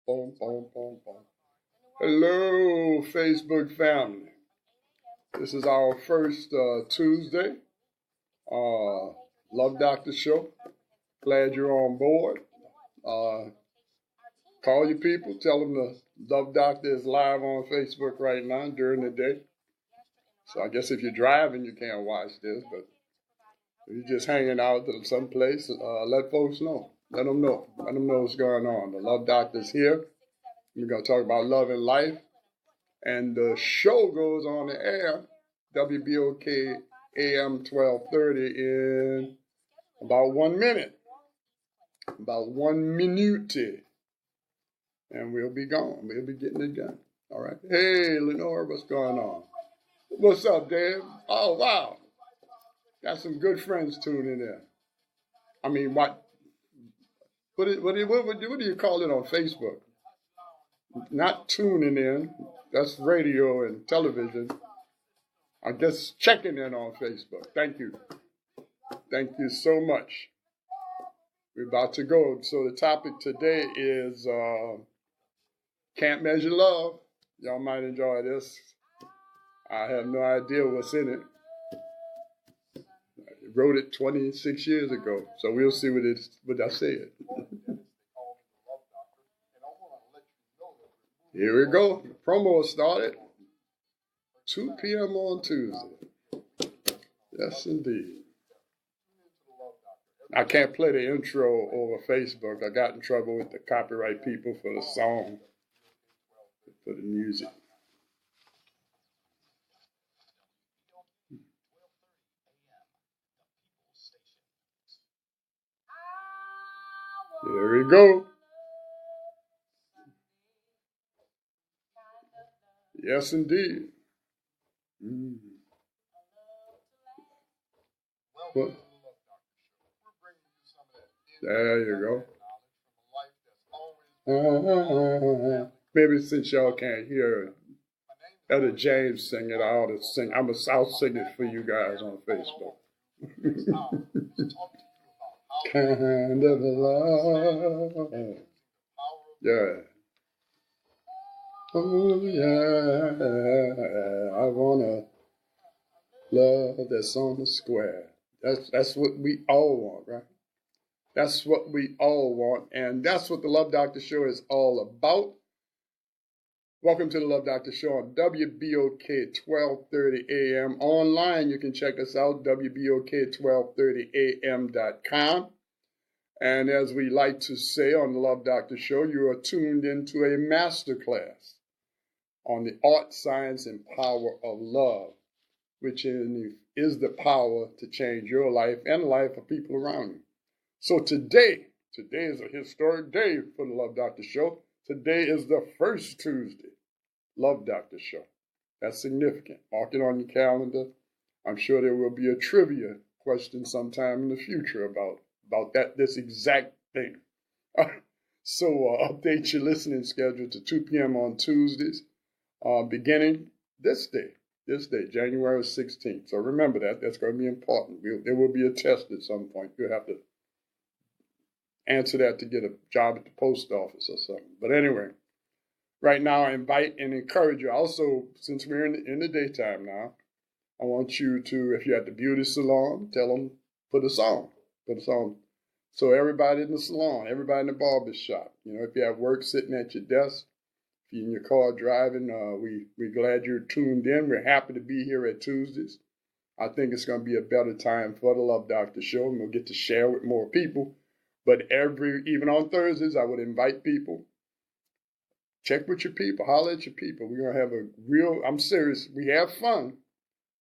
Boom, boom, boom, boom. Hello, Facebook family. This is our first Tuesday Love Doctor Show. Glad you're on board. Call your people. Tell them the Love Doctor is live on Facebook right now during the day. So I guess if you're driving, you can't watch this, but if you're just hanging out at some place, let folks know. Let them know. Let them know what's going on. The Love Doctor's here. We're going to talk about love and life. And the show goes on the air, WBOK AM 1230, in about 1 minute. About 1 minute. And we'll be gone. We'll be getting it done. All right. Hey, Lenore, what's going on? What's up, Dave? Oh, wow. Got some good friends tuning in. I mean, what do you call it on Facebook? Not tuning in. That's radio and television. I guess checking in on Facebook. Thank you. Thank you so much. We're about to go. So the topic today is Can't Measure Love. Y'all might enjoy this. I have no idea what's in it. I wrote it 26 years ago, so we'll see what I said. Here we go. The promo started. 2 p.m. on Tuesday. Yes, indeed. I can't play the intro over Facebook. I got in trouble with the copyright people for the song, for the music. Here we go. Yes, indeed. Well, there you go. Maybe since y'all can't hear Etta James sing it, I ought to sing. I'll sing it for you guys on Facebook. Kind of love. Yeah. Oh, yeah. I want a love that's on the square. That's what we all want, right? That's what we all want, and that's what the Love Doctor Show is all about. Welcome to the Love Doctor Show on WBOK 1230 AM. Online, you can check us out, WBOK1230am.com. And as we like to say on the Love Doctor Show, you are tuned into a masterclass on the art, science, and power of love, which is the power to change your life and the life of people around you. So today is a historic day for the Love Doctor Show. Today is the first Tuesday Love Doctor Show. That's significant. Mark it on your calendar. I'm sure there will be a trivia question sometime in the future about this exact thing. So update your listening schedule to 2 p.m. on Tuesdays, beginning this day, January 16th. So remember that. That's going to be important. There will be a test at some point. You'll have to answer that to get a job at the post office or something. But anyway, right now I invite and encourage you. Also, since we're in the daytime now, I want you to, if you're at the beauty salon, tell them, put a song. So everybody in the salon, everybody in the barber shop, if you have work sitting at your desk, if you're in your car driving, we're glad you're tuned in. We're happy to be here at Tuesdays. I think it's going to be a better time for the Love Doctor Show, and we'll get to share with more people. But even on Thursdays, I would invite people. Check with your people. Holler at your people. We're going to have I'm serious, we have fun.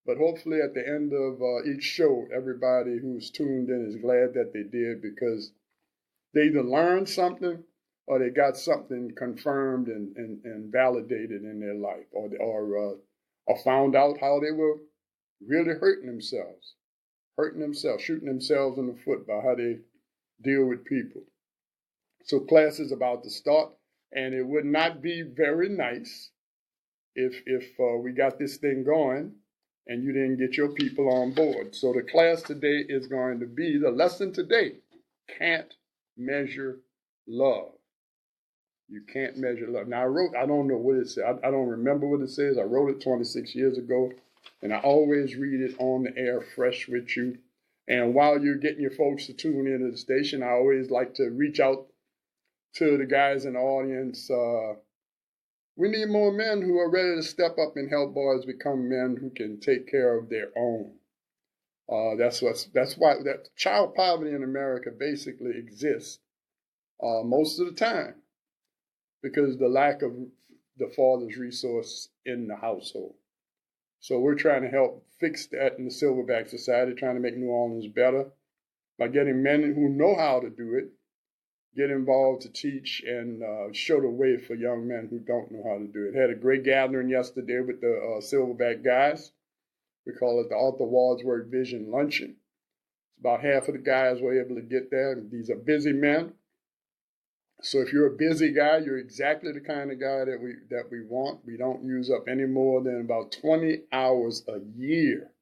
But hopefully at the end of each show, everybody who's tuned in is glad that they did, because they either learned something or they got something confirmed and validated in their life, or found out how they were really hurting themselves, shooting themselves in the foot by how they deal with people. So class is about to start, and it would not be very nice if we got this thing going and you didn't get your people on board. So the class today is going to be, the lesson today, Can't Measure Love. You can't measure love. Now, I don't know what it says. I don't remember what it says. I wrote it 26 years ago, and I always read it on the air fresh with you. And while you're getting your folks to tune into the station, I always like to reach out to the guys in the audience. We need more men who are ready to step up and help boys become men who can take care of their own. That's why that child poverty in America basically exists most of the time, because the lack of the father's resource in the household. So we're trying to help fix that in the Silverback Society, trying to make New Orleans better by getting men who know how to do it, get involved to teach and show the way for young men who don't know how to do it. Had a great gathering yesterday with the Silverback guys. We call it the Arthur Wadsworth Vision Luncheon. About half of the guys were able to get there. These are busy men. So if you're a busy guy, you're exactly the kind of guy that we want. We don't use up any more than about 20 hours a year.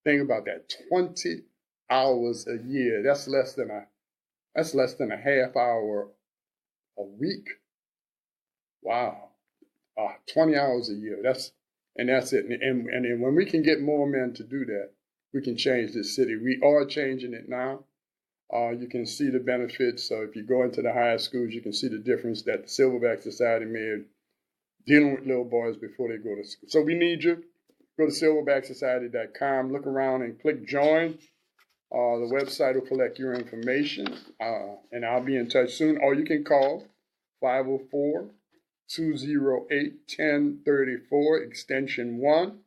Think about that, 20 hours a year. That's less than a half hour a week. Wow, 20 hours a year. That's it. And when we can get more men to do that, we can change this city. We are changing it now. You can see the benefits. If you go into the higher schools, you can see the difference that the Silverback Society made dealing with little boys before they go to school. So we need you. Go to silverbacksociety.com, look around and click join. The website will collect your information, and I'll be in touch soon. Or you can call 504-208-1034, extension 1.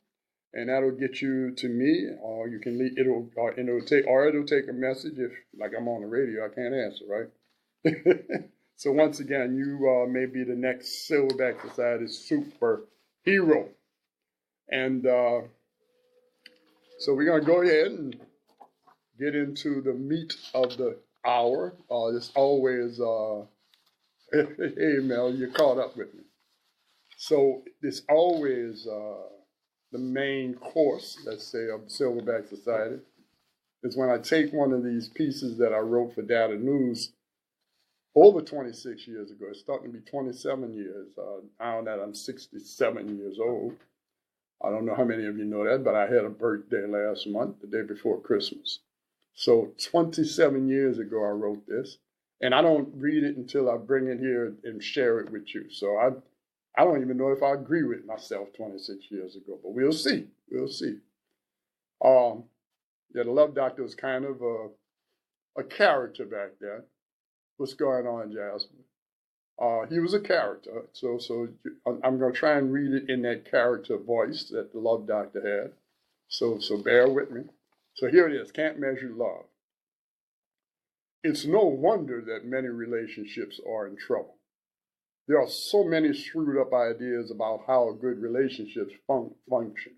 And that'll get you to me, or you can leave, it'll take a message if, like I'm on the radio, I can't answer, right? So once again, you may be the next Silverback Society superhero. And so we're gonna go ahead and get into the meat of the hour. It's always, hey Mel, you're caught up with me. So it's always, the main course, let's say, of Silverback Society is when I take one of these pieces that I wrote for Data News over 26 years ago. It's starting to be 27 years. Now that I'm 67 years old. I don't know how many of you know that, but I had a birthday last month, the day before Christmas. So 27 years ago, I wrote this. And I don't read it until I bring it here and share it with you. So I don't even know if I agree with myself 26 years ago, but we'll see. We'll see. The Love Doctor was kind of a character back then. What's going on, Jasmine? He was a character, so I'm going to try and read it in that character voice that the Love Doctor had. So bear with me. So here it is, Can't Measure Love. It's no wonder that many relationships are in trouble. There are so many screwed up ideas about how good relationships function.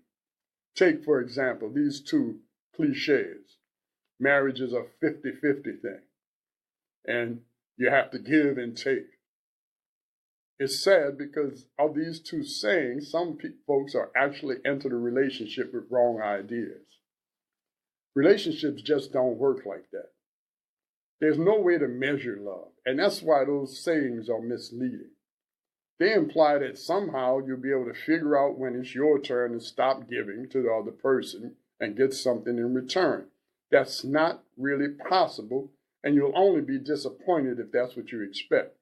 Take, for example, these two cliches. Marriage is a 50-50 thing, and you have to give and take. It's sad because of these two sayings, some folks are actually into the relationship with wrong ideas. Relationships just don't work like that. There's no way to measure love, and that's why those sayings are misleading. They imply that somehow you'll be able to figure out when it's your turn to stop giving to the other person and get something in return. That's not really possible, and you'll only be disappointed if that's what you expect.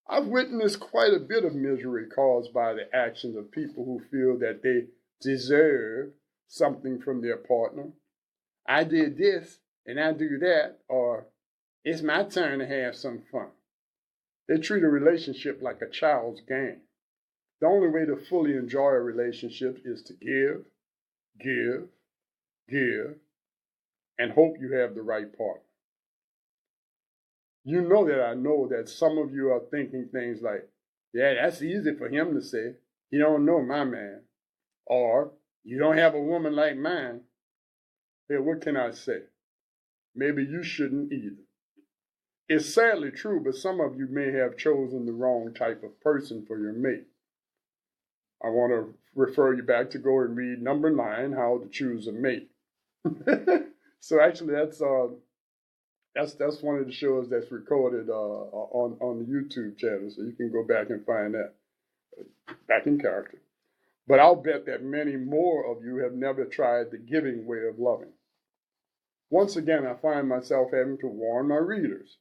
I've witnessed quite a bit of misery caused by the actions of people who feel that they deserve something from their partner. I did this, and I do that, or it's my turn to have some fun. They treat a relationship like a child's game. The only way to fully enjoy a relationship is to give, give, give, and hope you have the right partner. You know that I know that some of you are thinking things like, yeah, that's easy for him to say. You don't know my man. Or, you don't have a woman like mine. Hey, what can I say? Maybe you shouldn't either. It's sadly true, but some of you may have chosen the wrong type of person for your mate. I want to refer you back to go and read number 9, How to Choose a Mate. So actually, that's That's one of the shows that's recorded on the YouTube channel, so you can go back and find that back in character. But I'll bet that many more of you have never tried the giving way of loving. Once again, I find myself having to warn my readers.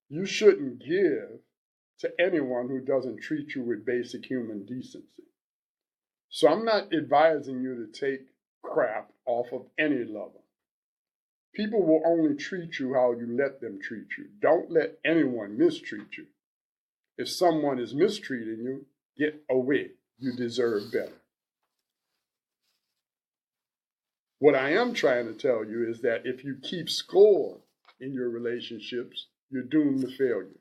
You shouldn't give to anyone who doesn't treat you with basic human decency. So I'm not advising you to take crap off of any lover. People will only treat you how you let them treat you. Don't let anyone mistreat you. If someone is mistreating you, get away. You deserve better. What I am trying to tell you is that if you keep score in your relationships, you're doomed to failure.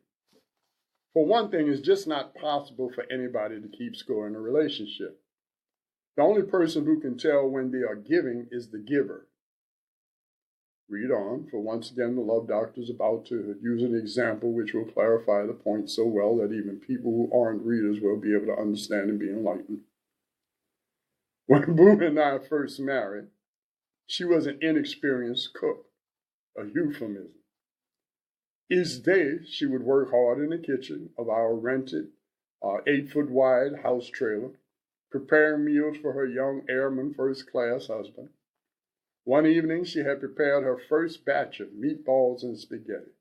For one thing, it's just not possible for anybody to keep score in a relationship. The only person who can tell when they are giving is the giver. Read on, for once again, the Love Doctor is about to use an example which will clarify the point so well that even people who aren't readers will be able to understand and be enlightened. When Boo and I first married, she was an inexperienced cook, a euphemism. Each day, she would work hard in the kitchen of our rented 8-foot-wide house trailer, preparing meals for her young airman first-class husband. One evening, she had prepared her first batch of meatballs and spaghetti.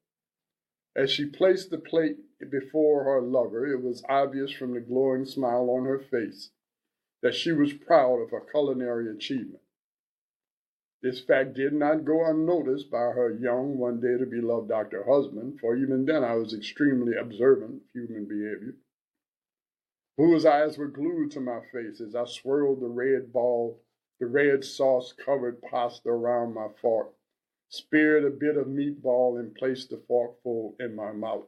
As she placed the plate before her lover, it was obvious from the glowing smile on her face that she was proud of her culinary achievement. This fact did not go unnoticed by her young, one day to be Love Doctor husband, for even then I was extremely observant of human behavior. Boo's eyes were glued to my face as I swirled the red sauce-covered pasta around my fork, speared a bit of meatball, and placed the forkful in my mouth,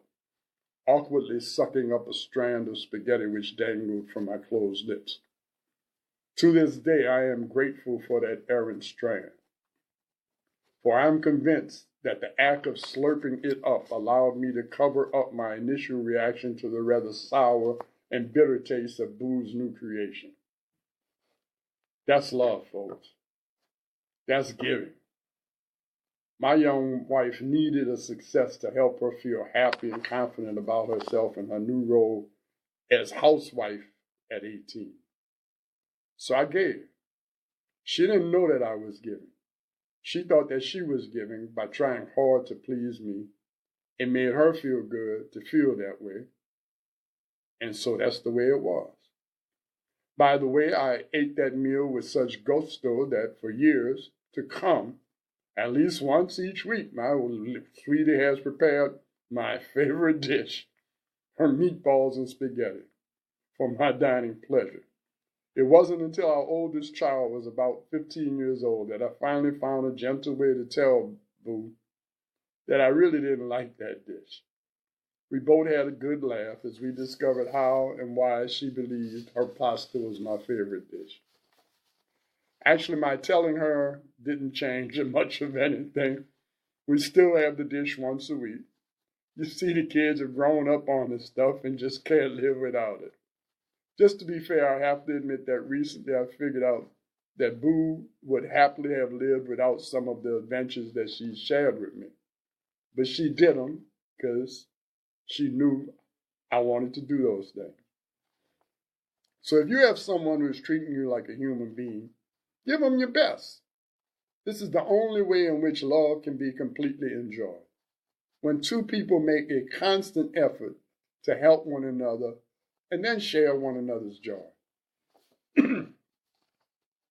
awkwardly sucking up a strand of spaghetti which dangled from my closed lips. To this day, I am grateful for that errant strand, for I am convinced that the act of slurping it up allowed me to cover up my initial reaction to the rather sour and bitter taste of Boo's new creation. That's love, folks. That's giving. My young wife needed a success to help her feel happy and confident about herself and her new role as housewife at 18. So I gave. She didn't know that I was giving. She thought that she was giving by trying hard to please me. It made her feel good to feel that way. And so that's the way it was. By the way, I ate that meal with such gusto that for years to come, at least once each week, my sweetie has prepared my favorite dish, her meatballs and spaghetti, for my dining pleasure. It wasn't until our oldest child was about 15 years old that I finally found a gentle way to tell Boo that I really didn't like that dish. We both had a good laugh as we discovered how and why she believed her pasta was my favorite dish. Actually, my telling her didn't change much of anything. We still have the dish once a week. You see, the kids have grown up on this stuff and just can't live without it. Just to be fair, I have to admit that recently I figured out that Boo would happily have lived without some of the adventures that she shared with me. But she did them because she knew I wanted to do those things. So if you have someone who is treating you like a human being, give them your best. This is the only way in which love can be completely enjoyed. When two people make a constant effort to help one another and then share one another's joy.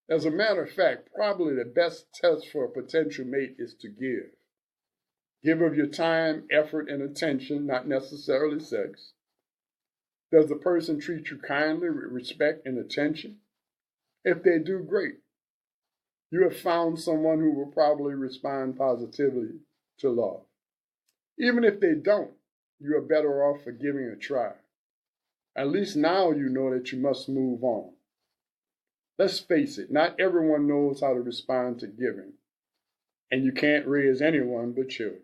As a matter of fact, probably the best test for a potential mate is to give. Give of your time, effort, and attention, not necessarily sex. Does the person treat you kindly with respect and attention? If they do, great. You have found someone who will probably respond positively to love. Even if they don't, you are better off for giving a try. At least now you know that you must move on. Let's face it, not everyone knows how to respond to giving, and you can't raise anyone but children.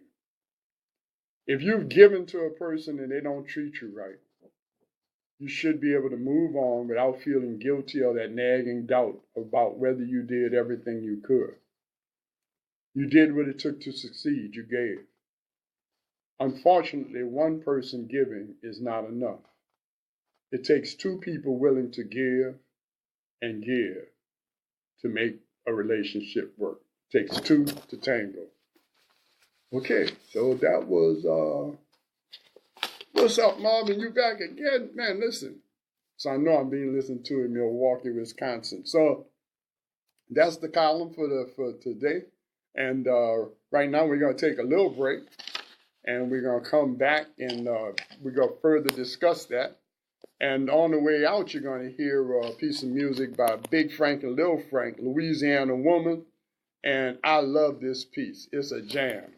If you've given to a person and they don't treat you right, you should be able to move on without feeling guilty or that nagging doubt about whether you did everything you could. You did what it took to succeed. You gave. Unfortunately, one person giving is not enough. It takes two people willing to give and give to make a relationship work. It takes two to tango. Okay, so that was, what's up, Marvin? You back again? Man, listen. So I know I'm being listened to in Milwaukee, Wisconsin. So that's the column for today. And right now we're going to take a little break. And we're going to come back and we're going to further discuss that. And on the way out, you're going to hear a piece of music by Big Frank and Lil Frank, Louisiana Woman. And I love this piece. It's a jam.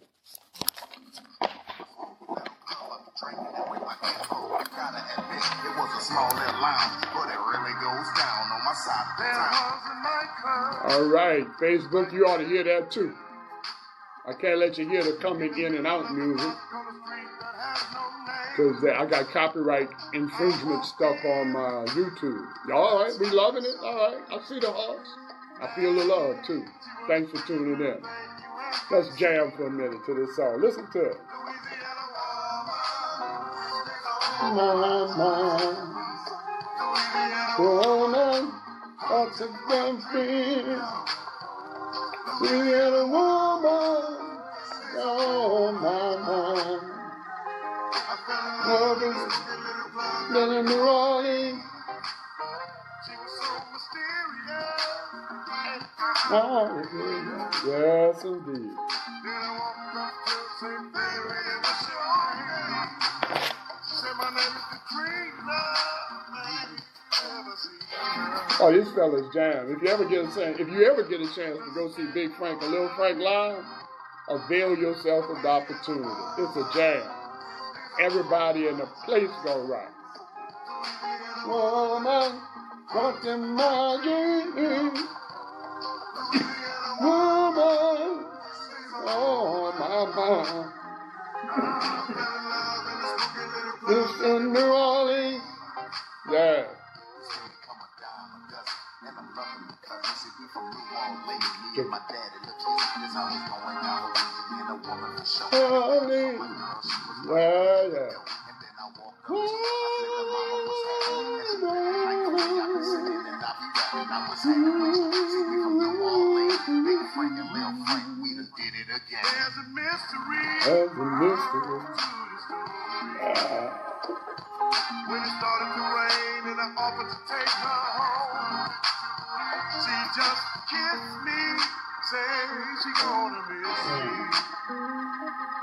All right, Facebook, you ought to hear that too. I can't let you hear the coming in and out music because I got copyright infringement stuff on my YouTube. All right, we loving it. All right, I see the hearts. I feel the love too. Thanks for tuning in. Let's jam for a minute to this song. Listen to it. Woman, what's a good thing? Louisiana woman, oh my. Living in New Orleans. Oh, yes, indeed. Oh, this fella's jam. If you ever get a chance to go see Big Frank and Lil Frank live, avail yourself of the opportunity. It's a jam. Everybody in the place go right. Woman, what's in my dream? Woman, oh my. This in New Orleans, yeah. Yeah. There's a mystery. When it started to rain and I offered to take her home, she just kissed me, saying she gonna miss me.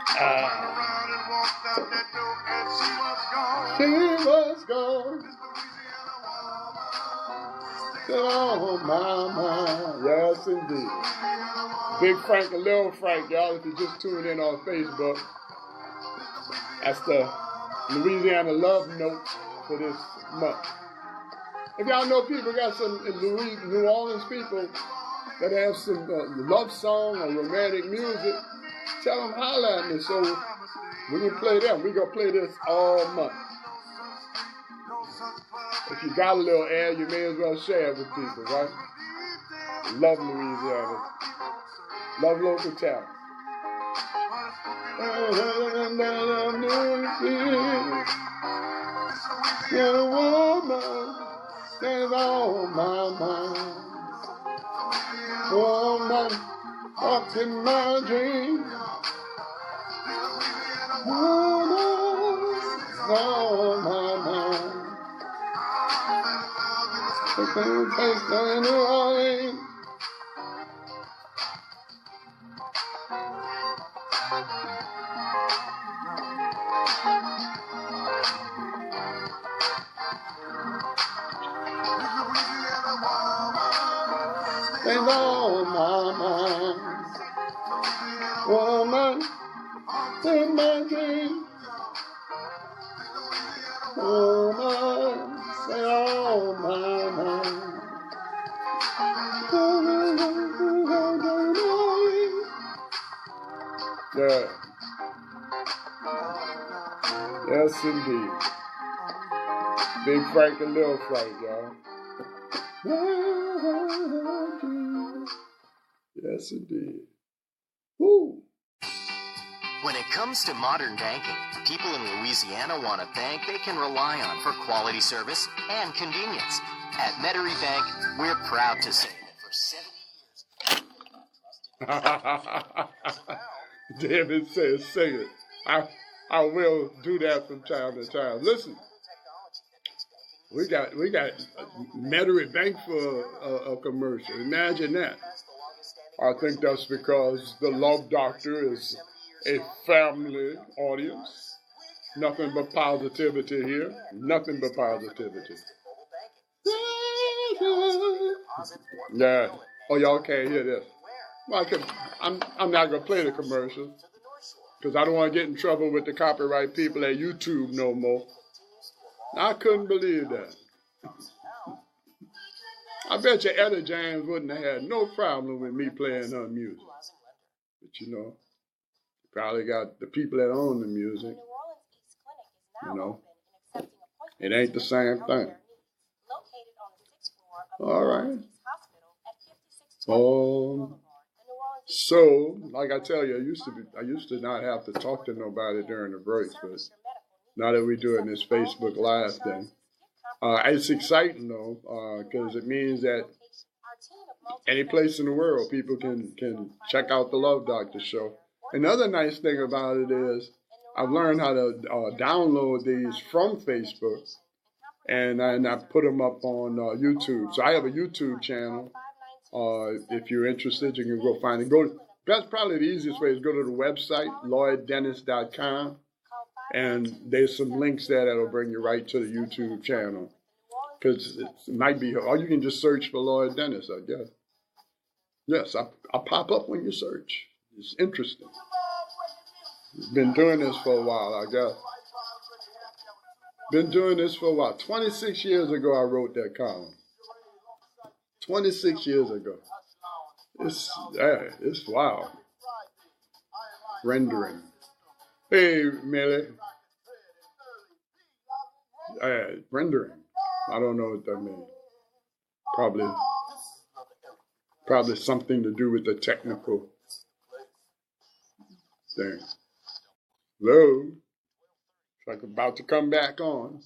I turned around and walked out that door and she was gone. She was gone. Oh my, yes indeed. Big Frank and Lil Frank, y'all, if you just tuned in on Facebook, that's the Louisiana love note for this month. If y'all know people got some New Orleans people that have some love song or romantic music, tell them holler at me so we can play them. We're going to play this all month. If you got a little air, you may as well share it with people, right? Love Louisiana. Love local talent. You're a woman that's on my mind. Woman, what's in my dream? Woman, on my mind. The same place in New Orleans. It's on my mind. Woman, in my dream. Woman, say on my mind. Yeah. Yes, indeed. Big Frank and Lil Frank, y'all. Yes, indeed. Woo! When it comes to modern banking, people in Louisiana want a bank they can rely on for quality service and convenience. At Metairie Bank, we're proud to say that for 70 years... David says, sing it. I will do that from time to time. Listen, we got Metairie Bank for a commercial. Imagine that. I think that's because the Love Doctor is a family audience. Nothing but positivity here. Nothing but positivity. Yeah. Oh, y'all can't hear this. Well, I'm not going to play the commercial because I don't want to get in trouble with the copyright people at YouTube no more. I couldn't believe that. I bet you Etta James wouldn't have had no problem with me playing her music. But you know, probably got the people that own the music. You know, it ain't the same thing. All right. So, like I tell you, I used to not have to talk to nobody during the breaks, but now that we're doing this Facebook Live thing, it's exciting though, because it means that any place in the world people can check out the Love Doctor show. Another nice thing about it is I've learned how to download these from Facebook, and I put them up on YouTube. So I have a YouTube channel. If you're interested, you can go find it. That's probably the easiest way is go to the website, lloyddennis.com, and there's some links there that'll bring you right to the YouTube channel. Because it might be, or you can just search for Lloyd Dennis, I guess. Yes, I pop up when you search. It's interesting. Been doing this for a while, I guess. Been doing this for a while. 26 years ago, I wrote that column. 26 years ago. It's wild. Rendering. Hey, Millie. Rendering. I don't know what that means. Probably something to do with the technical thing. Hello? It's like about to come back on.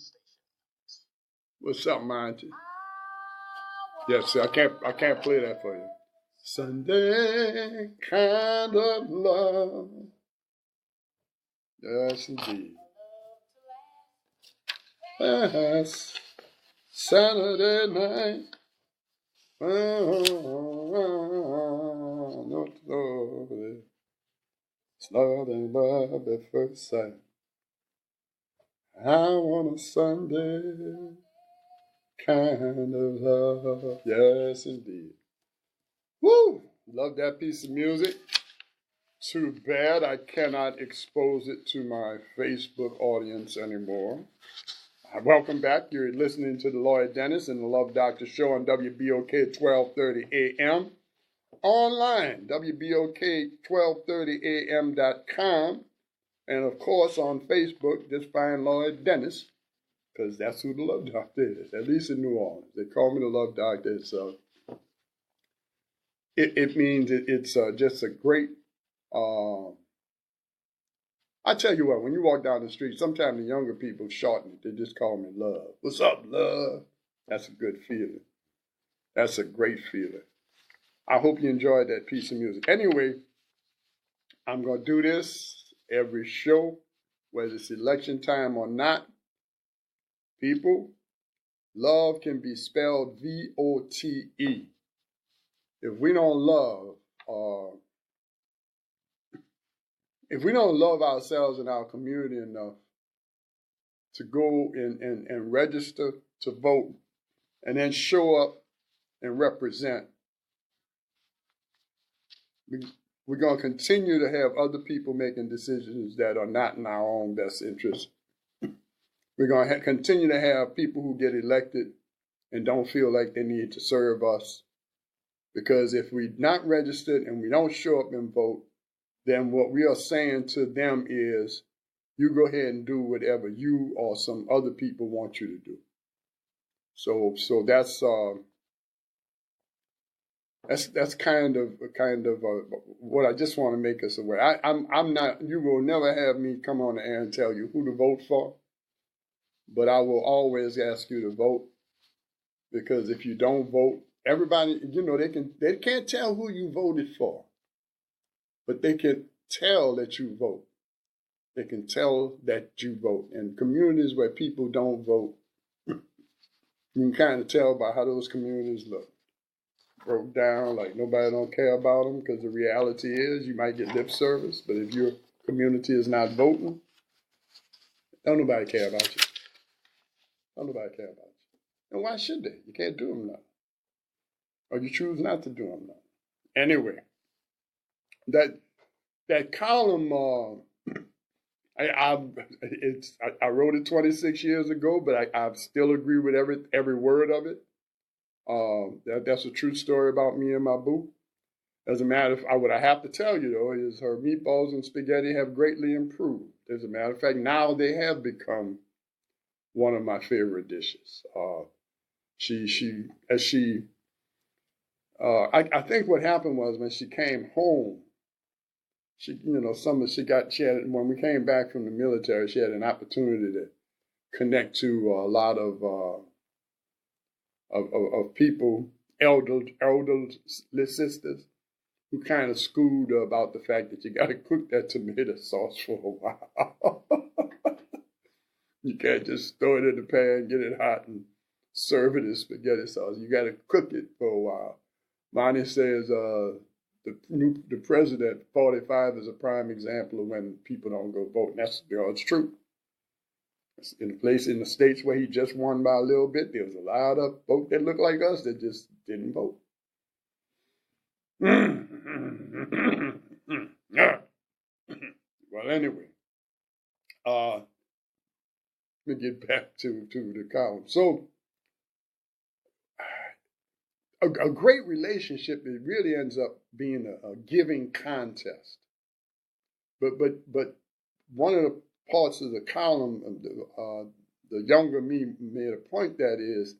What's up, Monty? Yes, I can't play that for you. Sunday kind of love. Yes, indeed. Yes. Saturday night. It's nothing but the first sight. I want a Sunday kind of love. Yes, indeed. Woo! Love that piece of music. Too bad I cannot expose it to my Facebook audience anymore. Welcome back. You're listening to the Lloyd Dennis and the Love Doctor show on WBOK 1230 AM. Online, WBOK1230am.com. And of course on Facebook, just find Lloyd Dennis, because that's who the Love Doctor is, at least in New Orleans. They call me the Love Doctor. It means it's just a great... I tell you what, when you walk down the street, sometimes the younger people shorten it. They just call me Love. What's up, Love? That's a good feeling. That's a great feeling. I hope you enjoyed that piece of music. Anyway, I'm going to do this every show, whether it's election time or not. People, love can be spelled V-O-T-E. If we don't love, if we don't love ourselves and our community enough to go and register to vote and then show up and represent, we're going to continue to have other people making decisions that are not in our own best interest. We're going to continue to have people who get elected and don't feel like they need to serve us. Because if we're not registered and we don't show up and vote, then what we are saying to them is, you go ahead and do whatever you or some other people want you to do. So that's That's kind of what I just want to make us aware. I'm not. You will never have me come on the air and tell you who to vote for, but I will always ask you to vote, because if you don't vote, everybody, they can't tell who you voted for, but they can tell that you vote. They can tell that you vote. In communities where people don't vote, you can kind of tell by how those communities look. Broke down, like nobody don't care about them, because the reality is you might get lip service, but if your community is not voting, don't nobody care about you. Don't nobody care about you. And why should they? You can't do them nothing. Or you choose not to do them nothing. Anyway, that column, I wrote it 26 years ago, but I still agree with every word of it. That's a true story about me and my boo. As a matter of fact, what I have to tell you, though, is her meatballs and spaghetti have greatly improved. As a matter of fact, now they have become one of my favorite dishes. I think what happened was when she came home, when we came back from the military, she had an opportunity to connect to a lot of people, elderly sisters, who kind of schooled her about the fact that you got to cook that tomato sauce for a while. You can't just throw it in the pan, get it hot, and serve it as spaghetti sauce. You got to cook it for a while. Monty says the president, 45, is a prime example of when people don't go vote. And that's it's true. In the states where he just won by a little bit, there was a lot of folk that looked like us that just didn't vote. Well, anyway, let me get back to the column. So, a great relationship, it really ends up being a giving contest. But one of the parts of the column, the younger me made a point that is,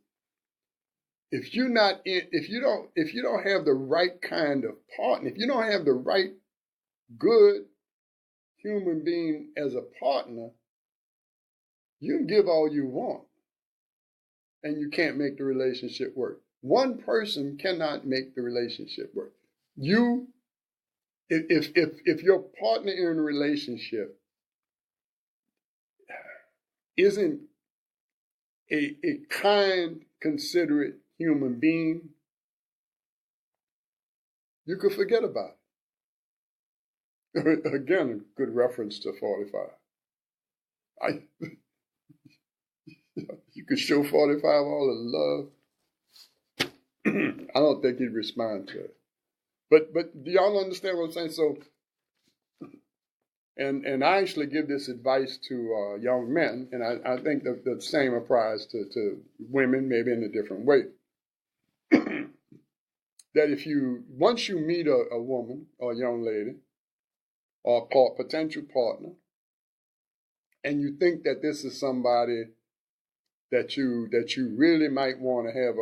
if you don't have the right kind of partner, if you don't have the right good human being as a partner, you can give all you want, and you can't make the relationship work. One person cannot make the relationship work. If your partner in a relationship isn't a kind, considerate human being, you could forget about it. Again, a good reference to 45. You could show 45 all the love. I don't think he'd respond to it. But do y'all understand what I'm saying? So, and I actually give this advice to young men, and I think the same applies to women, maybe in a different way. That once you meet a woman or a young lady or a potential partner, and you think that this is somebody that you really might want to have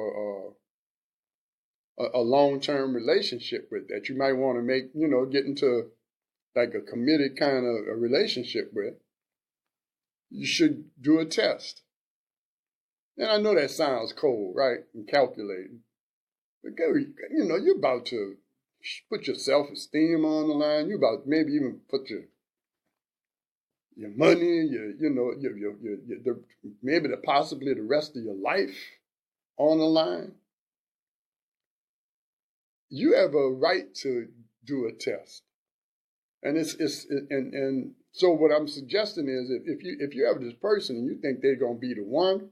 a long-term relationship with, that you might want to make, get into like a committed kind of a relationship with, you should do a test. And I know that sounds cold, right, and calculating. But you're about to put your self-esteem on the line. You're about to maybe even put your money, maybe possibly the rest of your life on the line. You have a right to do a test, and and so what I'm suggesting is if you have this person and you think they're gonna be the one,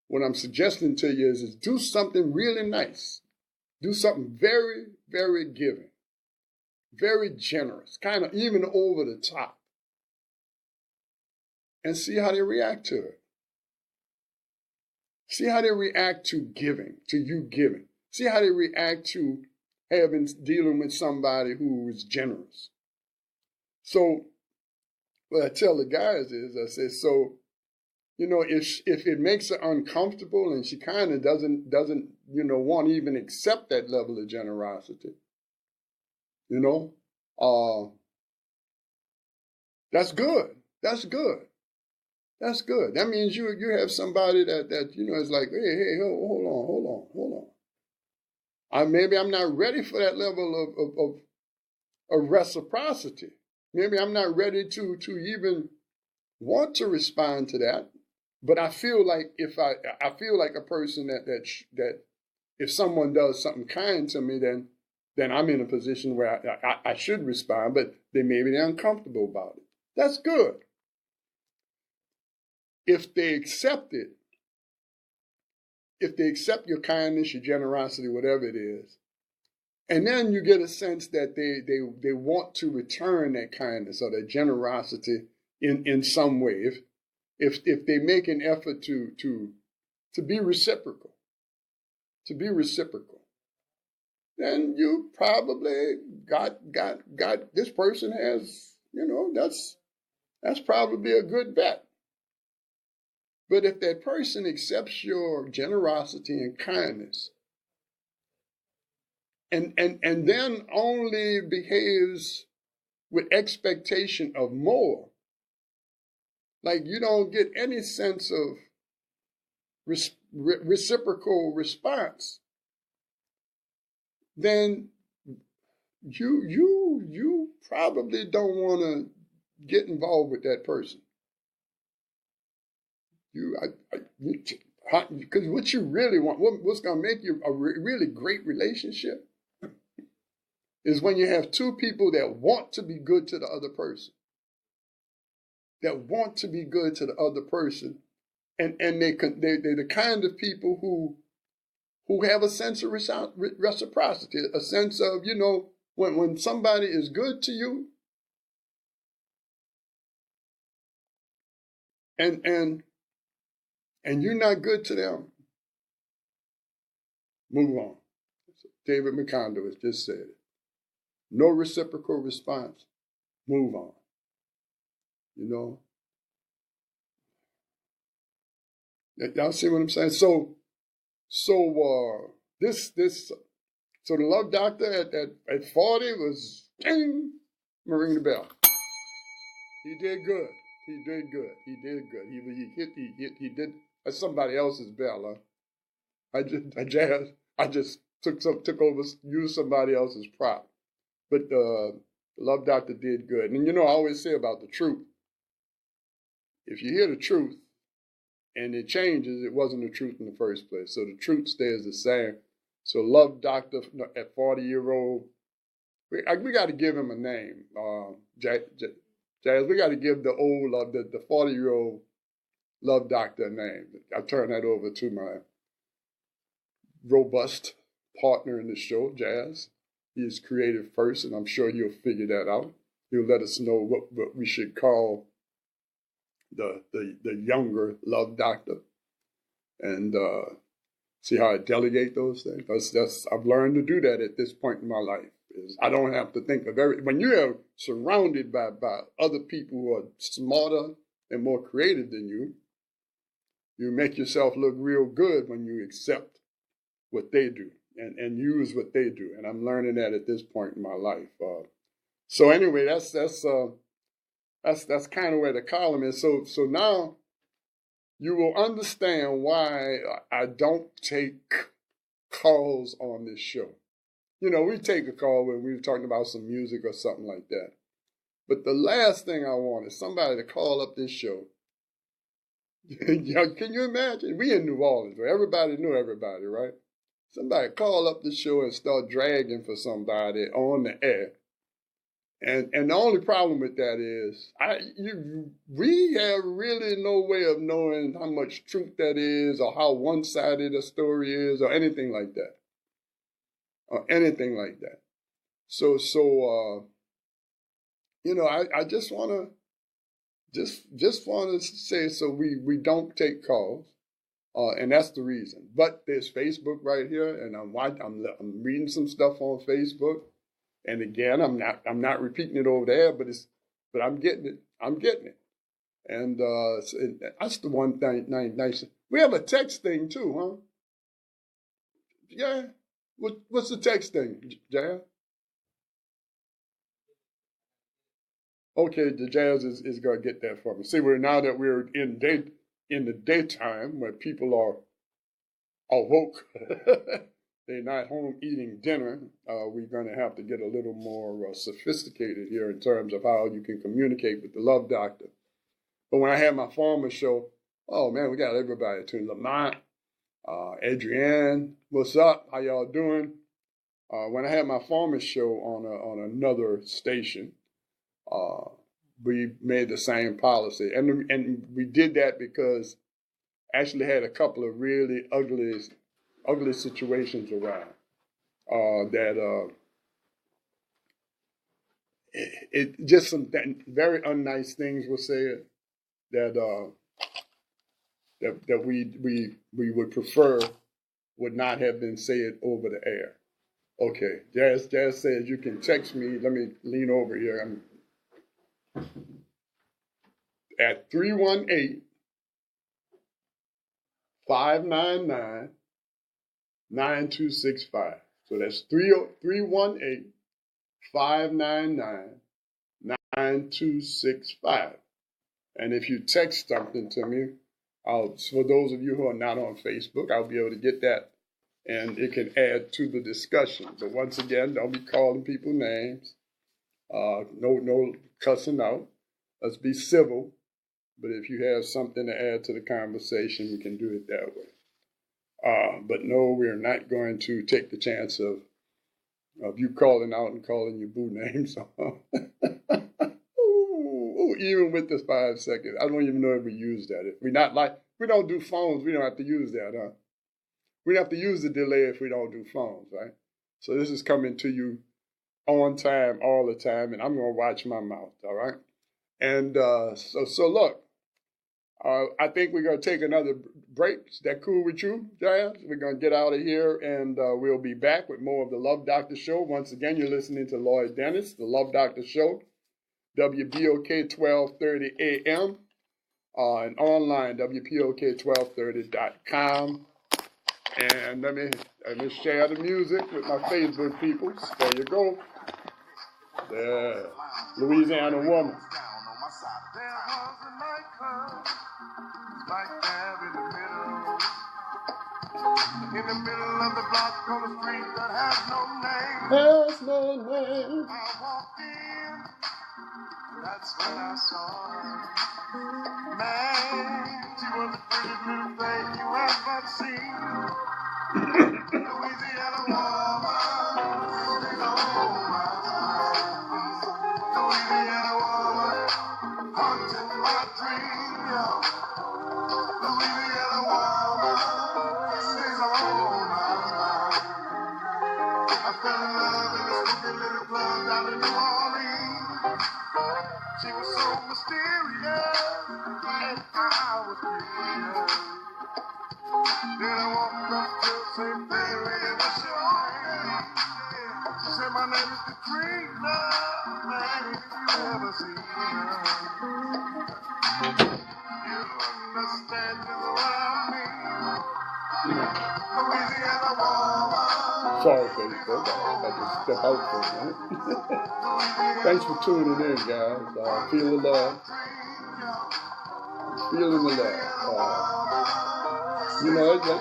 what I'm suggesting to you is do something really nice, do something very, very giving, very generous, kind of even over the top, and see how they react to it. See how they react to giving, to you giving. See how they react to dealing with somebody who is generous. So what I tell the guys is, I say, so if it makes her uncomfortable and she kind of doesn't want to even accept that level of generosity, that's good. That's good. That's good. That means you have somebody that is like, hey, hold on. Maybe I'm not ready for that level of reciprocity. Maybe I'm not ready to even want to respond to that. But I feel like I feel like a person that if someone does something kind to me, then I'm in a position where I should respond, but maybe they're uncomfortable about it. That's good. If they accept it, if they accept your kindness, your generosity, whatever it is, and then you get a sense that they want to return that kindness or that generosity in some way. If they make an effort to be reciprocal, then you probably got this person has, that's probably a good bet. But if that person accepts your generosity and kindness and then only behaves with expectation of more, like you don't get any sense of reciprocal response, then you probably don't want to get involved with that person. Because what you really want, what's going to make you a really great relationship is when you have two people that want to be good to the other person. And they're the kind of people who have a sense of reciprocity, a sense of, when somebody is good to you, and you're not good to them, move on. David McConaughey has just said it. No reciprocal response, move on. Y'all see what I'm saying? So the love doctor at 40 was, ding, ring the bell. He did good. He did. That's somebody else's bell, huh? I just took over, used somebody else's prop. But the love doctor did good. And I always say about the truth, if you hear the truth and it changes, it wasn't the truth in the first place. So the truth stays the same. So love doctor at 40-year-old, we got to give him a name. Jazz, we got to give the 40-year-old love doctor a name. I turn that over to my robust partner in the show, Jazz. He is creative first, and I'm sure he'll figure that out. He'll let us know what we should call the younger love doctor, and see how I delegate those things. I've learned to do that at this point in my life. I don't have to think of when you are surrounded by other people who are smarter and more creative than you, you make yourself look real good when you accept what they do and use what they do. And I'm learning that at this point in my life. So anyway, that's kind of where the column is. So now you will understand why I don't take calls on this show. We take a call when we're talking about some music or something like that. But the last thing I want is somebody to call up this show. Can you imagine? We in New Orleans, where everybody knew everybody, right? Somebody call up the show and start dragging for somebody on the air. And the only problem with that is we have really no way of knowing how much truth that is or how one-sided a story is or anything like that. So I just want to say, so we don't take calls, and that's the reason. But there's Facebook right here, and I'm reading some stuff on Facebook, and again I'm not repeating it over there, but I'm getting it. And that's the one thing nice. We have a text thing too, huh? Yeah. What's the text thing, Jazz? Okay, the Jazz is gonna get that for me. See, now that we're in the daytime where people are awoke, they're not home eating dinner. We're gonna have to get a little more sophisticated here in terms of how you can communicate with the Love Doctor. But when I had my former show, oh man, we got everybody tuned. Lamont, Adrienne, what's up? How y'all doing? When I had my former show on another station, we made the same policy, and we did that because I actually had a couple of really ugly situations around that it just some very unnice things were said that that we would prefer would not have been said over the air. Okay, Jazz says you can text me. Let me lean over here. I'm at 318-599-9265. So that's 318-599-9265. And if you text something to me, for those of you who are not on Facebook, I'll be able to get that and it can add to the discussion. But once again, don't be calling people names. No cussing out. Let's be civil. But if you have something to add to the conversation, we can do it that way. But no, we're not going to take the chance of you calling out and calling your boo names. Even with this 5 seconds, I don't even know if we use that. If we don't do phones, we don't have to use that, huh? We don't have to use the delay if we don't do phones, right? So this is coming to you on time, all the time, and I'm going to watch my mouth, all right? And so look, I think we're going to take another break. Is that cool with you, Jazz? We're going to get out of here, and we'll be back with more of the Love Doctor Show. Once again, you're listening to Lloyd Dennis, the Love Doctor Show, WBOK 1230 AM, and online, WPOK1230.com. And let me share the music with my Facebook peoples. There you go. There, Louisiana Woman. In the middle of the block on the street that has no name. Has no name. I walked in, that's when I saw her. Man, she was the prettiest little thing you ever seen. Louisiana woman, Louisiana woman, haunting my dream. Louisiana woman, stays on my mind. I fell in love in a spooky little club down in New Orleans. She was so mysterious, and I was curious. Then I walked up to her, say, baby, what's your name? She said, my name is Katrina. Man, if you ever see her, you'll understand just what I mean. Louisiana woman. Sorry, Facebook. I had to step out for a minute. Thanks for tuning in, guys. Feel the love. Feeling the love.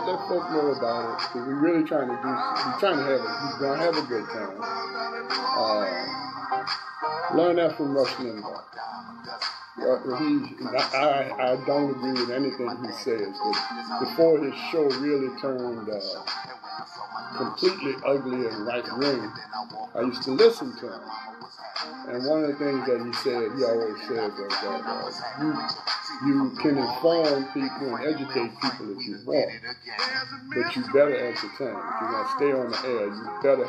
Let folk know about it. Because we're really trying to we're going to have a good time. Learn that from Rush Limbaugh. I don't agree with anything he says, but before his show really turned completely ugly and right-wing, I used to listen to him. And one of the things that he always said was that you can inform people and educate people if you want, but you better entertain. If you're going to stay on the air, you better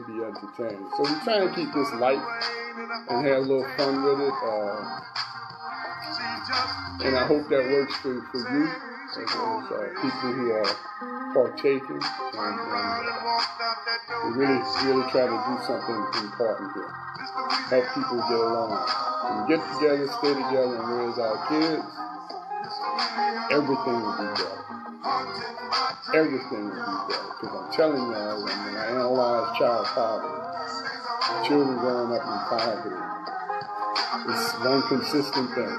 be entertaining. So we try and keep this light and have a little fun with it. And I hope that works for you, as people who are partaking. And we really try to do something important here. Help people get along. we get together, stay together, and raise our kids, everything will be better. Everything will be better. Because I'm telling y'all, when I analyze child poverty, children growing up in poverty, it's one consistent thing.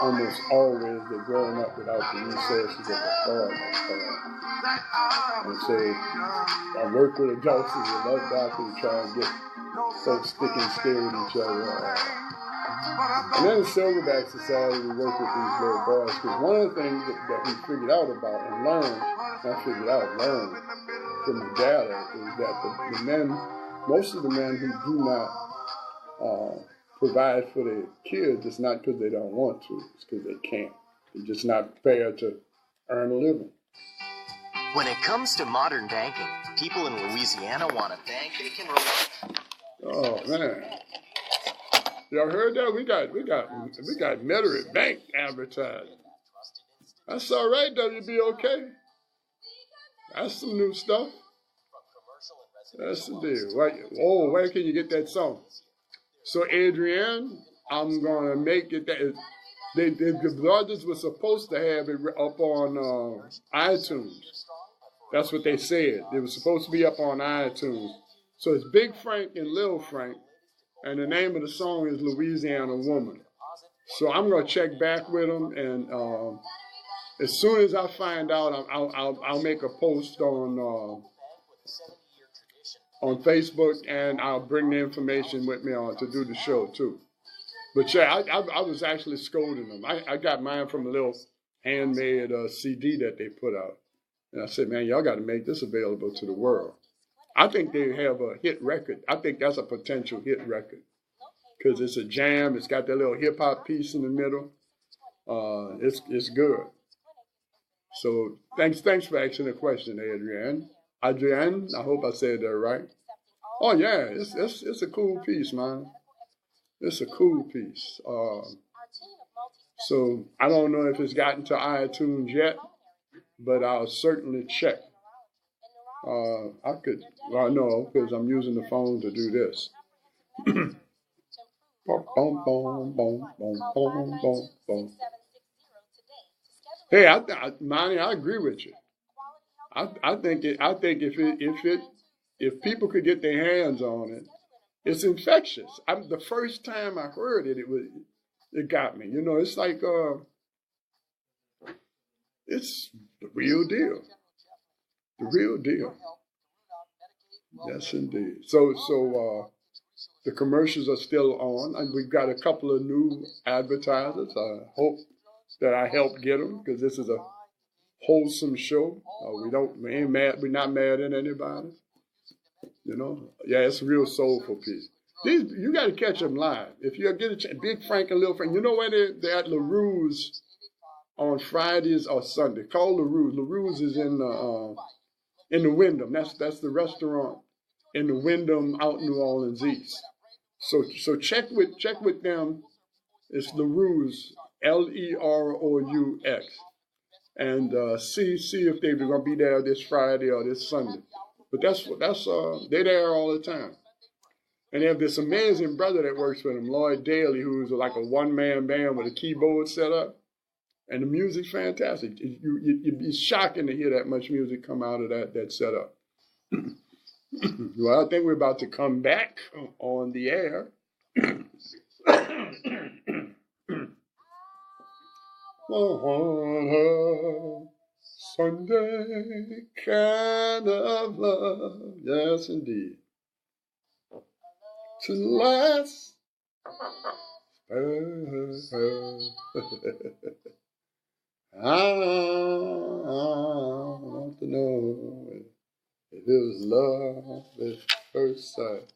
Almost always they're growing up without the resources of the father. And so I work with adults as a love doctor to try and get folks stick and stay with each other. And then in Silverback Society, we work with these little boys, because one of the things that we figured out about and learned from the data is that the men, most of the men who do not provide for their kids, it's not because they don't want to, it's because they can't. They're just not prepared to earn a living. When it comes to modern banking, people in Louisiana want a bank they can rely on. Oh man. Y'all heard that? We got Metairie Bank advertising. That's all right, WBOK. That's some new stuff. That's the deal. Where can you get that song? So Adrienne, I'm gonna make it that the brothers were supposed to have it up on iTunes. That's what they said. It was supposed to be up on iTunes. So it's Big Frank and Lil Frank. And the name of the song is Louisiana Woman. So I'm going to check back with them, and as soon as I find out, I'll make a post on Facebook, and I'll bring the information with me on to do the show too. But yeah, I was actually scolding them. I got mine from a little handmade CD that they put out, and I said, man, y'all got to make this available to the world. I think they have a hit record. I think that's a potential hit record because it's a jam. It's got that little hip hop piece in the middle. It's good. So thanks for asking the question, Adrienne. Adrienne, I hope I said that right. Oh yeah, it's a cool piece, man. It's a cool piece. So I don't know if it's gotten to iTunes yet, but I'll certainly check. No, because I'm using the phone to do this. Hey, Monty, I agree with you. I think if people could get their hands on it, it's infectious. The first time I heard it, it got me. You know, it's like it's the real deal. The real deal. Yes, indeed. So the commercials are still on, and we've got a couple of new advertisers. I hope that I helped get them, because this is a wholesome show. We ain't mad. We're not mad at anybody. You know, yeah, it's a real soulful piece. You got to catch them live. If you get a chance, Big Frank and Lil Frank. You know where they're at LaRue's on Fridays or Sunday. Call LaRue's. LaRue's is in the Wyndham. That's the restaurant in the Wyndham out New Orleans East. So check with them. It's LaRue's, LEROUX, and see if they're gonna be there this Friday or this Sunday. But that's they're there all the time. And they have this amazing brother that works with them, Lloyd Daly, who's like a one-man band with a keyboard set up. And the music's fantastic. It's shocking to hear that much music come out of that setup. Well, I think we're about to come back on the air. On a Sunday kind of love. Yes, indeed. To last. I want to know if it was love at first sight.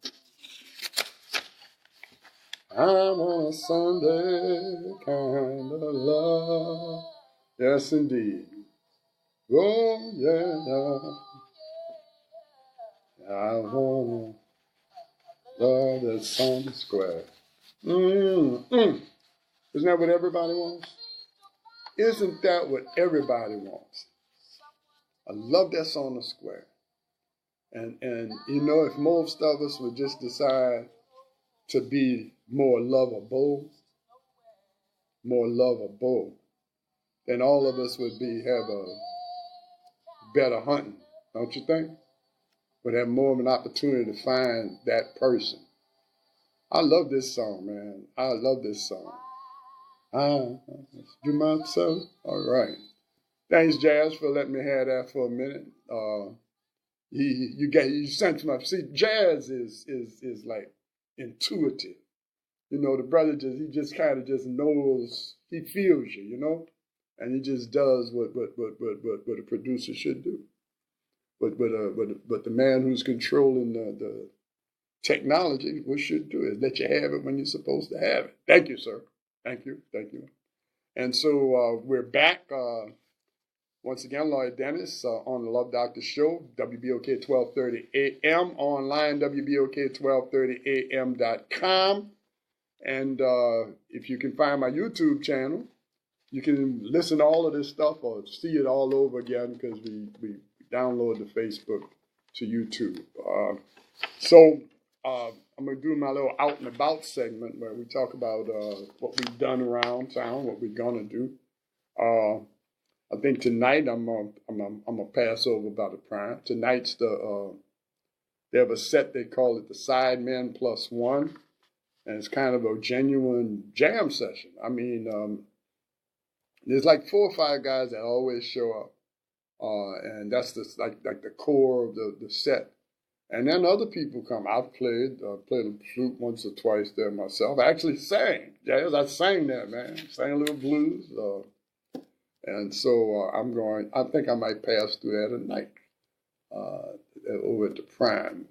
I'm on a Sunday kind of love. Yes, indeed. Oh, yeah. I want love that's on the square. Isn't that what everybody wants? Isn't that what everybody wants? I love that song, The Square. And you know, if most of us would just decide to be more lovable, then all of us would have a better hunting, don't you think? Would have more of an opportunity to find that person. I love this song, man. I love this song. Do myself. All right. Thanks, Jazz, for letting me have that for a minute. You sent my. See, Jazz is like intuitive. You know, the brother just kind of just knows. He feels you, you know, and he just does what a producer should do. But the man who's controlling the technology, what should do is let you have it when you're supposed to have it. Thank you, sir. Thank you. And so we're back once again, Lloyd Dennis on the Love Doctor Show, WBOK 1230 AM, online, WBOK1230am.com. And if you can find my YouTube channel, you can listen to all of this stuff or see it all over again because we download the Facebook to YouTube. So I'm going to do my little out and about segment where we talk about what we've done around town, what we're going to do. I think tonight I'm gonna pass over about the prime. Tonight's they have a set, they call it the Sidemen Plus One, and it's kind of a genuine jam session. I mean, there's like 4 or 5 guys that always show up, and that's like the core of the set. And then other people come. I've played the flute once or twice there myself. I actually sang jazz. I sang there, man. Sang a little blues. And so I think I might pass through that tonight over at the Prime.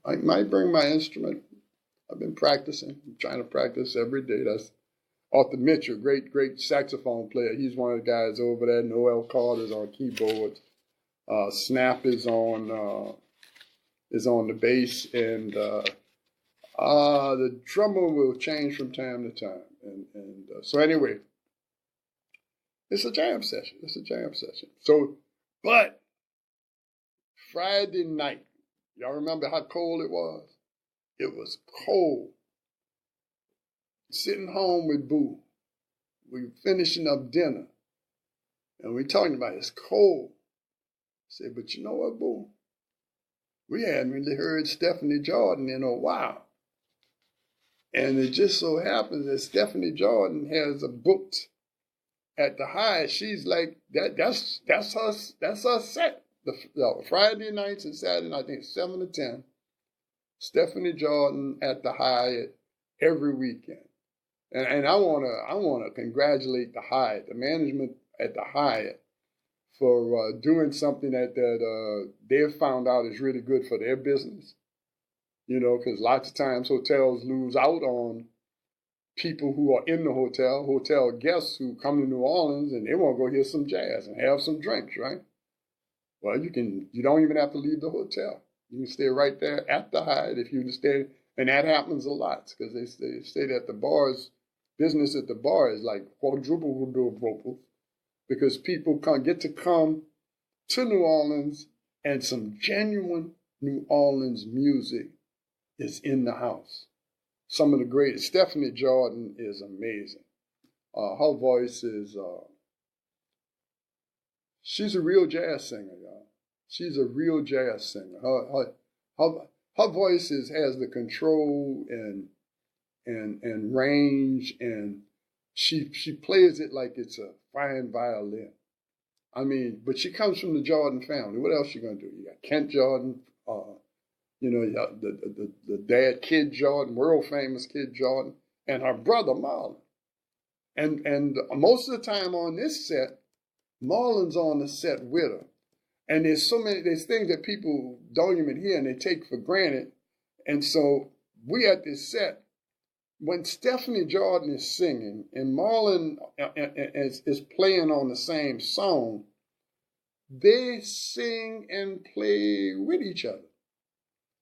I might bring my instrument. I've been practicing. I'm trying to practice every day. That's Arthur Mitchell, great saxophone player. He's one of the guys over there. Noel Carter's on keyboards. Snap is on the bass, and the drummer will change from time to time. And so anyway, it's a jam session. So, but Friday night, y'all remember how cold it was? It was cold. Sitting home with Boo. We were finishing up dinner. And we talking about it's cold. I said, but you know what, Boo? We hadn't really heard Stephanie Jordan in a while. And it just so happens that Stephanie Jordan has a book at the Hyatt. She's like, that's her set. The Friday nights and Saturday nights, I think 7 to 10. Stephanie Jordan at the Hyatt every weekend. And I wanna congratulate the Hyatt, the management at the Hyatt, for doing something that they've found out is really good for their business. You know, because lots of times hotels lose out on people who are in the hotel guests who come to New Orleans and they want to go hear some jazz and have some drinks, right? Well, you don't even have to leave the hotel. You can stay right there at the Hyatt if you stay, and that happens a lot because they say that the bars, business at the bar is like quadruple because people get to come to New Orleans and some genuine New Orleans music is in the house. Some of the greatest. Stephanie Jordan is amazing. Her voice is, she's a real jazz singer, y'all. She's a real jazz singer. Her voice has the control and range, and she plays it like it's a fine violin. I mean, but she comes from the Jordan family. What else you gonna do? You got Cant Jordan, you know, the dad, Kid Jordan, world famous Kid Jordan, and her brother Marlon. And most of the time on this set, Marlon's on the set with her. And there's things that people don't even hear and they take for granted. And so we at this set, when Stephanie Jordan is singing and Marlon is playing on the same song, they sing and play with each other.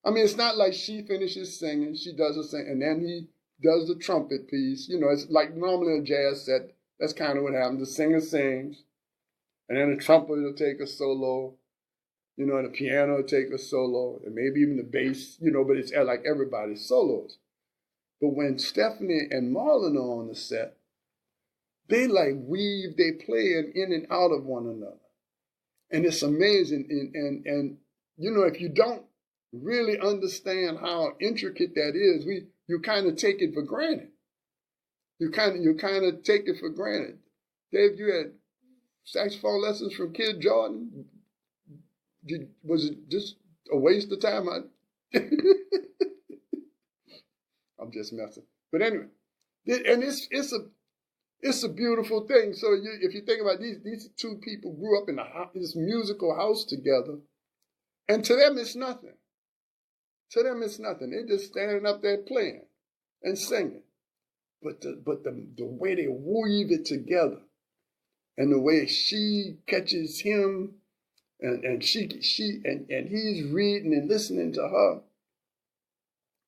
I mean, it's not like she finishes singing, she does her sing, and then he does the trumpet piece. You know, it's like normally a jazz set, that's kind of what happens. The singer sings, and then the trumpet will take a solo, you know, and the piano will take a solo, and maybe even the bass, you know, but it's like everybody's solos. But when Stephanie and Marlon are on the set, they like weave, they play in and out of one another. And it's amazing. And you know, if you don't really understand how intricate that is, you kind of take it for granted. You kind of take it for granted. Dave, you had saxophone lessons from Kid Jordan. Was it just a waste of time? I'm just messing. But anyway, and it's a beautiful thing. So if you think about these two people grew up in this musical house together, and to them it's nothing. To them it's nothing. They're just standing up there playing and singing. But the way they weave it together, and the way she catches him, and he's reading and listening to her,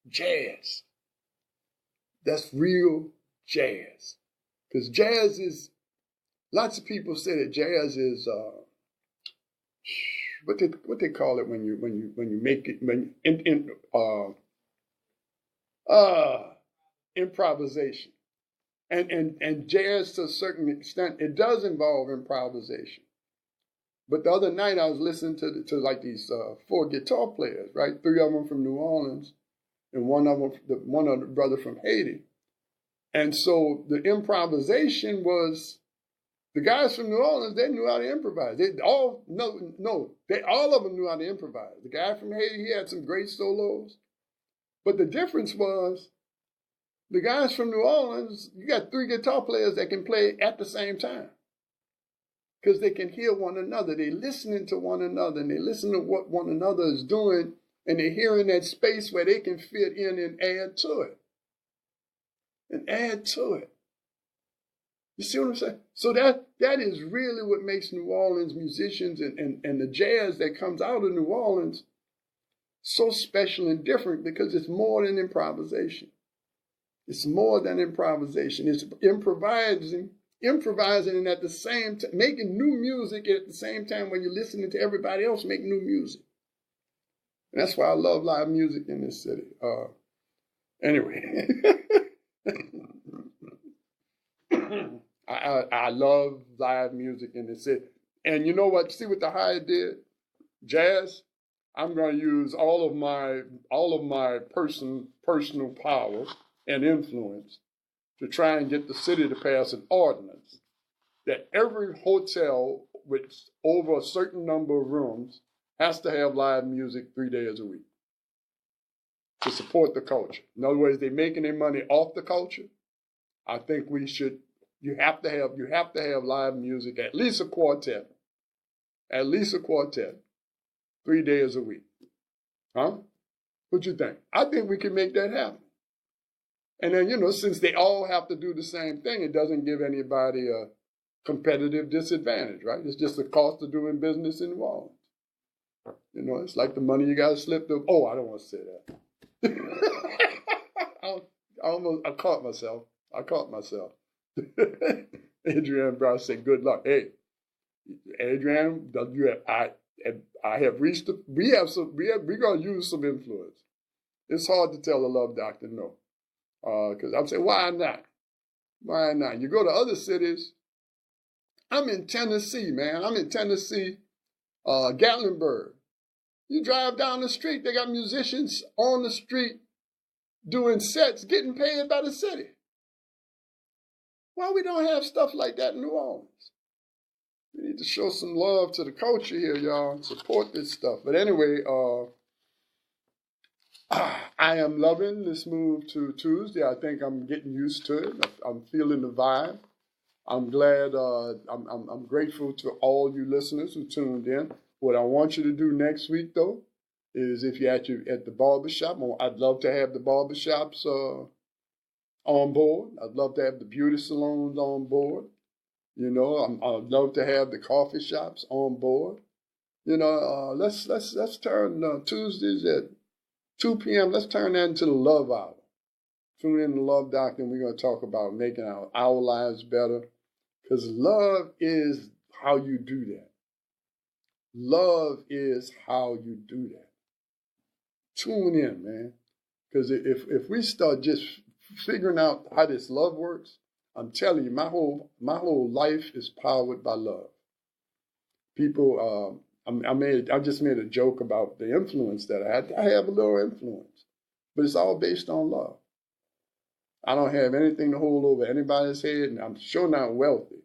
jazz. That's real jazz. Because jazz is, lots of people say that jazz is what they call it when you make it improvisation. And jazz, to a certain extent, it does involve improvisation. But the other night I was listening to like these 4 guitar players, right? 3 of them from New Orleans, and one of the brother from Haiti. And so the improvisation was, the guys from New Orleans, they knew how to improvise. All of them knew how to improvise. The guy from Haiti, he had some great solos. But the difference was, the guys from New Orleans, you got 3 guitar players that can play at the same time. Because they can hear one another. They're listening to one another, and they listen to what one another is doing, and they're hearing that space where they can fit in and add to it. And add to it. You see what I'm saying? So that is really what makes New Orleans musicians and the jazz that comes out of New Orleans so special and different, because it's more than improvisation. It's more than improvisation. It's improvising and at the same time making new music at the same time when you're listening to everybody else make new music. And that's why I love live music in this city. Anyway. I love live music in the city. And you know what? See what the Hyatt did? Jazz. I'm going to use all of my personal power and influence to try and get the city to pass an ordinance that every hotel with over a certain number of rooms has to have live music 3 days a week to support the culture. In other words, they're making their money off the culture. I think we should. You have to have live music, at least a quartet, 3 days a week. Huh? What you think? I think we can make that happen. And then, since they all have to do the same thing, it doesn't give anybody a competitive disadvantage, right? It's just the cost of doing business in New Orleans. It's like the money you got to slip through. Oh, I don't want to say that. I caught myself. Adrienne Brown said, "Good luck." Hey, Adrienne, I have reached. We're gonna use some influence. It's hard to tell a love doctor no, because I'm saying, why not? Why not? You go to other cities. I'm in Tennessee, man. I'm in Tennessee, Gatlinburg. You drive down the street, they got musicians on the street doing sets, getting paid by the city. Why we don't have stuff like that in New Orleans? We need to show some love to the culture here, y'all, and support this stuff. But anyway, I am loving this move to Tuesday. I think I'm getting used to it. I'm feeling the vibe. I'm glad. I'm grateful to all you listeners who tuned in. What I want you to do next week, though, is if you're at the barbershop, I'd love to have the barbershops on board. I'd love to have the beauty salons on board. I'd love to have the coffee shops on board. Let's turn Tuesdays at 2 p.m. Let's turn that into the love hour. Tune in to Love Doctor, and we're going to talk about making our lives better. Because love is how you do that. Love is how you do that. Tune in, man. Because if we start just figuring out how this love works, I'm telling you, my whole life is powered by love. People, I just made a joke about the influence that I had. I have a little influence, but it's all based on love. I don't have anything to hold over anybody's head, and I'm sure not wealthy,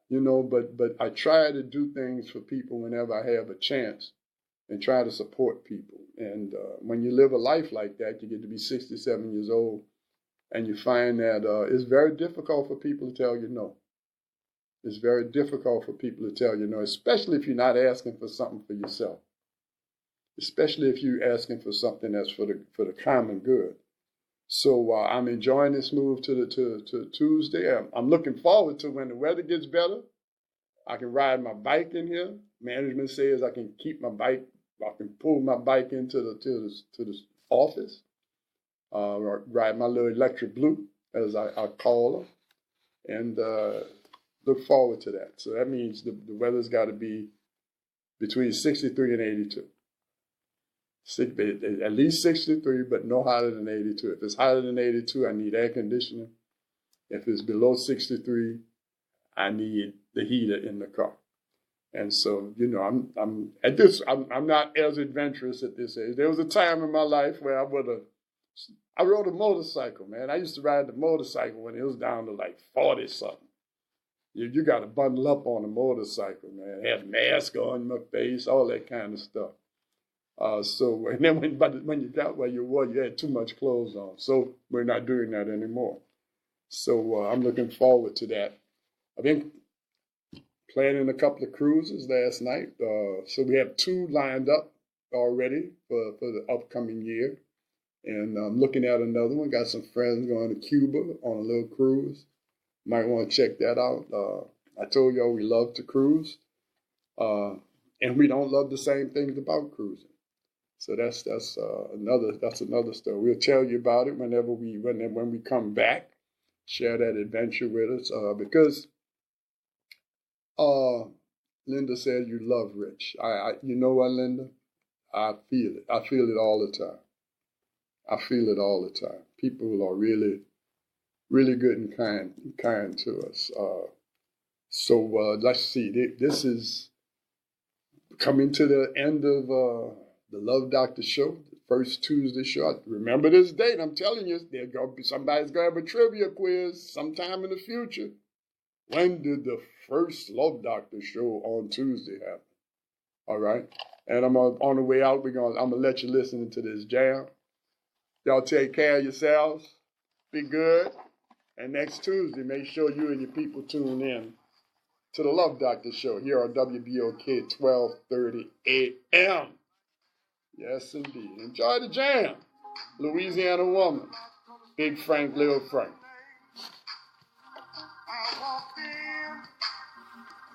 but I try to do things for people whenever I have a chance and try to support people. And when you live a life like that, you get to be 67 years old, and you find that it's very difficult for people to tell you no. It's very difficult for people to tell you no, especially if you're not asking for something for yourself, especially if you're asking for something that's for the common good. So I'm enjoying this move to Tuesday. I'm looking forward to when the weather gets better. I can ride my bike in here. Management says I can keep my bike. I can pull my bike into the office. Ride my little electric blue, as I call her, and look forward to that. So that means the weather's got to be between 63 and 82. At least 63, but no hotter than 82. If it's hotter than 82, I need air conditioning. If it's below 63, I need the heater in the car. And so, I'm not as adventurous at this age. There was a time in my life where I rode a motorcycle, man. I used to ride the motorcycle when it was down to like 40 something. You got to bundle up on a motorcycle, man. Have mask on my face, all that kind of stuff. And then when you got where you were, you had too much clothes on. So we're not doing that anymore. So I'm looking forward to that. I've been planning a couple of cruises last night. So we have 2 lined up already for the upcoming year. And I'm looking at another one. Got some friends going to Cuba on a little cruise. Might want to check that out. I told y'all we love to cruise. And we don't love the same things about cruising. So that's another story. We'll tell you about it when we come back. Share that adventure with us. Because Linda said you love Rich. You know what, Linda? I feel it. I feel it all the time. I feel it all the time. People are really, really good and kind to us. So let's see. This is coming to the end of the Love Doctor show, the first Tuesday show. Remember this date. I'm telling you, somebody's going to have a trivia quiz sometime in the future. When did the first Love Doctor show on Tuesday happen? All right. And I'm on the way out. I'm gonna let you listen to this jam. Y'all take care of yourselves. Be good. And next Tuesday, make sure you and your people tune in to the Love Doctor show here on WBOK 1230 AM. Yes, indeed. Enjoy the jam. Louisiana Woman. Big Frank, Lil Frank. I walked in,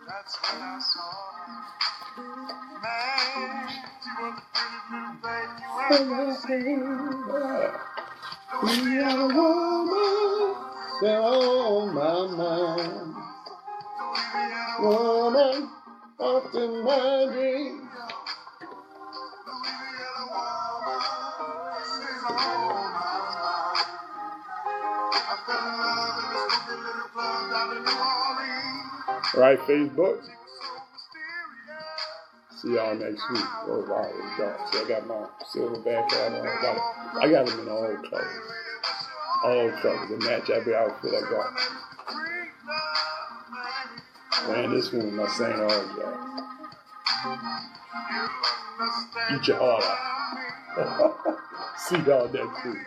that's when I saw her. Man, she was the prettiest little thing you ever seen. Louisiana Woman, they're on my mind. Woman, often my dreams. All right, Facebook. See y'all next week. Oh, wow, it's dark. See, I got my silverback hat on. I got them in all colors. All colors. They match every outfit I got. Man, this one with my St. Augustine. Eat your heart out. See y'all next week.